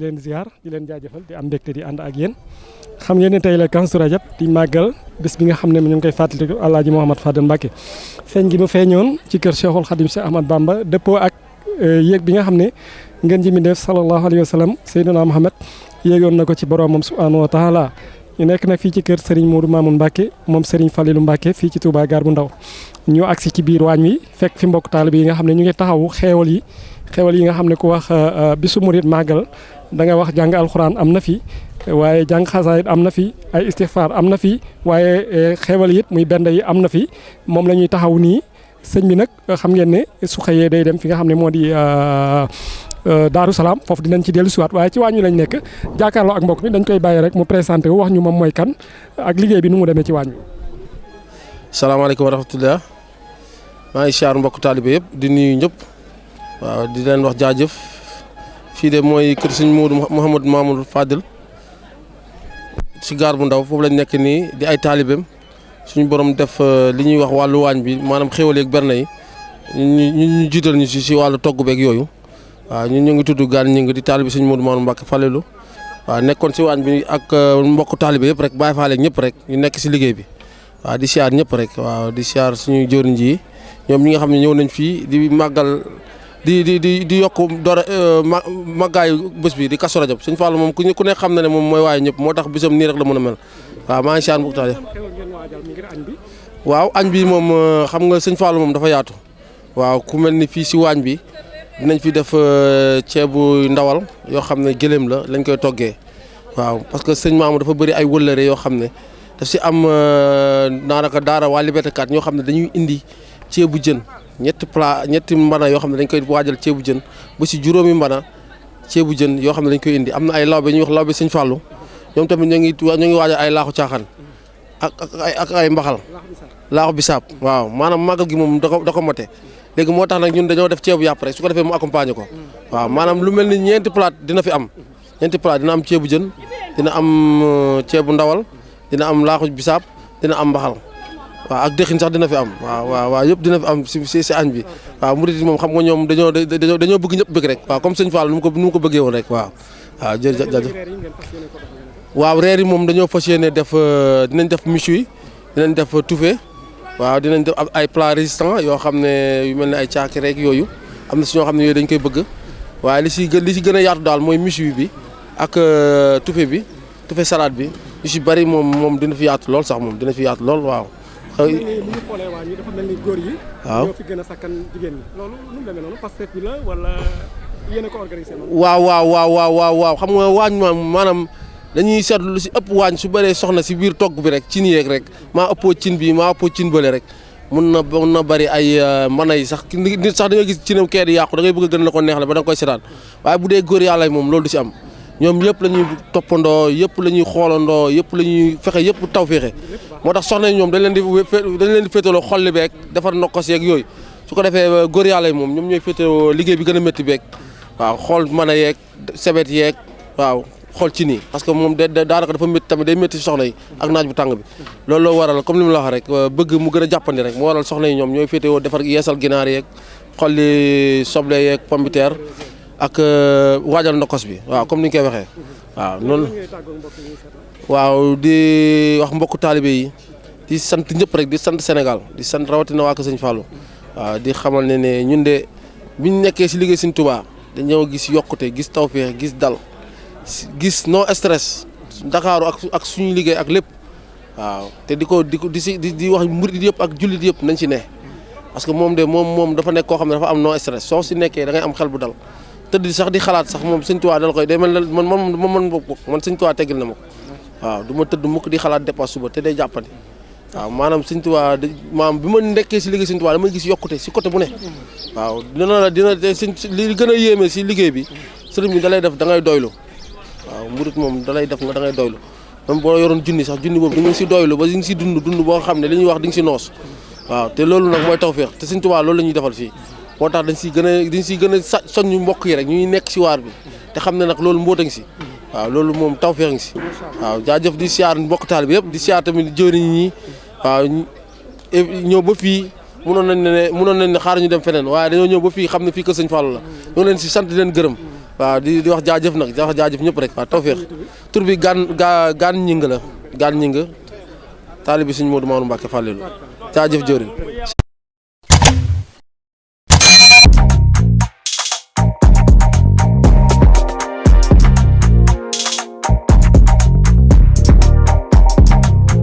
leen ziar di leen jaajëfal di am mbégte di ànd ak yéen xam ngeen ne tey la Kazu Rajab di màggal bés bi nga xam ne ñu ngi koy fàttaliku Alaaji Mouhamad Fadel Mbacké feeñ gi mu feeñoon ci kër Cheikhul Khadim Cheikh Ahmad Bamba dëppoo ak yéeg bi nga xam ne ngeen ji mi def sallallahu alayhi wa sallam Seydina Muhammad yéegoon na ko ci boromam subhanahu wa taala ñu nekk nag fii ci kër Serigne Modou Mamoun Mbacké moom Serigne Falilou Mbacké fii ci Touba Gare bu Ndaw ñu agsi ci biir waañ wi fekk fi mbokk taalibe yi nga xam ne ñu ngi taxawu xeewal yi nga xam ne ku wax bisu murit màggal da nga wax jàng alxuraan am na fi waaye jàng xasaayit am na fi ay istixfaar am na fi waaye xeewal it muy bend yi am na fi moom la ñuy taxaw nii sëñ bi nag xam ngeen ne su xëyee day dem fi nga xam ne moo di Daaru Salaam foofu dinañ ci dellu siwaat waaye ci waañ wi lañ nekk jàkkaarloo ak mbokk mi dañ koy bàyyi rek mu présenté wu wax ñu moom mooy kan ak liggéey bi nu mu demee ci waañ wi. salaamaaleykum wa rahmatulah maa ngi siyaar mbokk taalibe yëpp di nuyu ñëpp waaw di leen wax jaajëf fii de mooy kër sëñ Modou Mouhamad Mamoun Fadel ci Gare bu Ndaw foofu lañ nekk nii di ay taalibeem suñu borom def li ñuy wax wàllu waañ bi maanaam xéwal yeeg berne yi ñu jiital ñu si wàllu togg beeg yooyu waaw ñun ñu ngi tudd Gane ñu ngi di taalibe sëñ Modou Mamoun Mbacké Falilou waaw nekkoon si waañ bi ak mbokk taalibe yëpp rek bàyyi faale ñëpp rek ñu nekk si liggéey bi waaw di siyaar ñëpp rek waaw di siyaar suñu jëriñ ji ñoom ñi nga xam ne ñëw nañ fii di màggal di yokk doore màggaayu bés bi di Kazu Rajab sëñ Fallou moom ku ne xam na ne moom mooy waaye ñëpp moo tax bisam nii rek la mën a mel waaw maa ngi siyaar mbokk taalibe waaw añ bi moom xam nga sëñ Fallou moom dafa yaatu waaw ku mel ni fii si waañ bi dinañ fi def ceebu ndawal yoo xam ne gëléem la lañ koy toggee waaw parce que sëñ Mamadou dafa bëri ay wëllëre yoo xam ne daf si am daanaka daara waa Liberté 4 ñoo xam ne dañuy indi ceebu jën ñetti mbana yoo xam ne dañ koy waajal ceebu jën ba si juróomi mbana ceebu jën yoo xam ne dañ koy indi am na ay lawbe ñuy wax lawbe sëñ Fallou ñoom tamit ñu ngi waajal ay laaxu caaxaan ak ay mbaxal laaxu bisaab waaw maanaam màggal gi moom da ko mote léegi moo tax nag ñun dañoo def ceebu yàpp rek su ko defee mu accompagner ko waaw maanaam lu mel ni ñeenti plate dina fi am dina am ceebu jën dina am ceebu ndawal dina am laaxu bisaab dina am mbaxal waaw ak dëxin sax dina fi am waaw yëpp dina fi am si añ bi waaw murid yi moom xam nga ñoom dañoo bëgg ñëpp bëgg rek waaw comme sëñ Fall nu mu ko bëggee woon rek waaw jërëjëf waaw reer yi moom dañoo fas yéene def dinañ def michu yi dinañ def touffé waaw dinañ def ay plat résistant yoo xam ne yu mel ne ay caaki rek yooyu am na si ñoo xam ne yooyu dañ koy bëgg waaye li si gën a yaatu daal mooy michu bi ak touffé salade bi yu si bëri moom dina fi yaatu lool sax moom dina fi yaatu lool waaw. bu ñu xoolee waa ñi dafa mel ni góor yi. waaw ñoo fi gën a sakkan jigéen ñi. loolu nu mu demee noonu Pastef bi la wala yéen a ko organisé noonu. waaw xam nga waañ maanaam dañuy seetlu lu si ëpp waañ su bëree soxna si biir togg bi rek cin yeeg rek maa ëppoo cin bi maa ëppoo cin bële rek mun na bëri ay mën yi sax nit sax da nga gis cinam kee di yàqu da ngay bëgg a gën la ko neexle ba da nga koy seetaan waaye bu dee góor yàlla moom loolu du si am ñoom yëpp la ñuy toppandoo yëpp la ñuy xoolandoo yëpp la ñuy fexe yëpp taw féexe moo tax soxna yi ñoom dañ leen di féetaloo xolli beeg defar nokkos yeeg yooyu su ko defee góor yàlla yi moom ñoom ñooy féetaloo liggéey bi gën a métti beeg waaw xool mën a yeeg sebet yeeg waaw xool ci nii parce que moom daanaka dafa métti tamit day métti si soxna yi ak naaj bu tàng bi loolu loo waral comme li mu la wax rek bëgg mu gën a jàppandi rek moo waral soxna yi ñoom ñooy féetewoo defar yeesal ginaar yeeg xolli soble yeeg pomme de terre ak waajal ndokos bi waaw comme ni ñu koy waxee waaw noonu waaw di wax mbokku taalibe yi di sant ñëpp rek di sant Sénégal di sant rawatina waa Kër Sëñ Fallou waaw di xamal ne ñun de biñ nekkee si liggéey Sëñ Touba dañoo gis yokkute gis tawfeex gis dal gis no stress Ndakaaru ak suñu liggéey ak lépp waaw te di wax murid yëpp ak jullit yëpp nañ ci ne parce que moom dafa nekk koo xam ne dafa am no stress soo si nekkee da ngay am xel bu dal tëdd sax di xalaat sax moom Sëñ Tuubaa dal koy day mel ne man Sëñ Tuubaa teggil na ma ko waaw du ma tëdd mukk di xalaat dépasse suba te day jàppandi waaw maanaam Sëñ Tuubaa maanaam bi ma nekkee si liggéey Sëñ Tuubaa damay gis yokkute si côté bu ne waaw dina li gën a yéeme si liggéey bi sëriñ bi da lay def da ngay doylu waaw murit moom da lay def nga da ngay doylu même boo yoroon junni sax junni boobu da nga si doylu ba di nga si dund boo xam ne li ñuy wax di nga si noos waaw te loolu nag mooy tawfeex te Sëñ Tuubaa loolu la ñuy defal fii moo tax dañ siy gën a soññu mbokk yi rek ñuy nekk si waar bi te xam ne nag loolu mbóota ngi si waaw loolu moom tawfeex ngi si waaw jaajëf di siyaar mbokk taal bi yëpp di siyaar tamit jëriñ ñi waaw ñëw ba fii mënoon nañ ne xaar ñu dem feneen waaye dañoo ñëw ba fii xam ne fii Kër Sëñ Fallou la ñu ngi leen si sant di leen gërëm waaw di wax jaajëf nag di wax jaajëf ñëpp rek waaw tawfeex tur bi gaan ñing la gaan ñing taalibi Sëñ Modou Mamoune Mbacke Fallilou jaajëf jëwriñ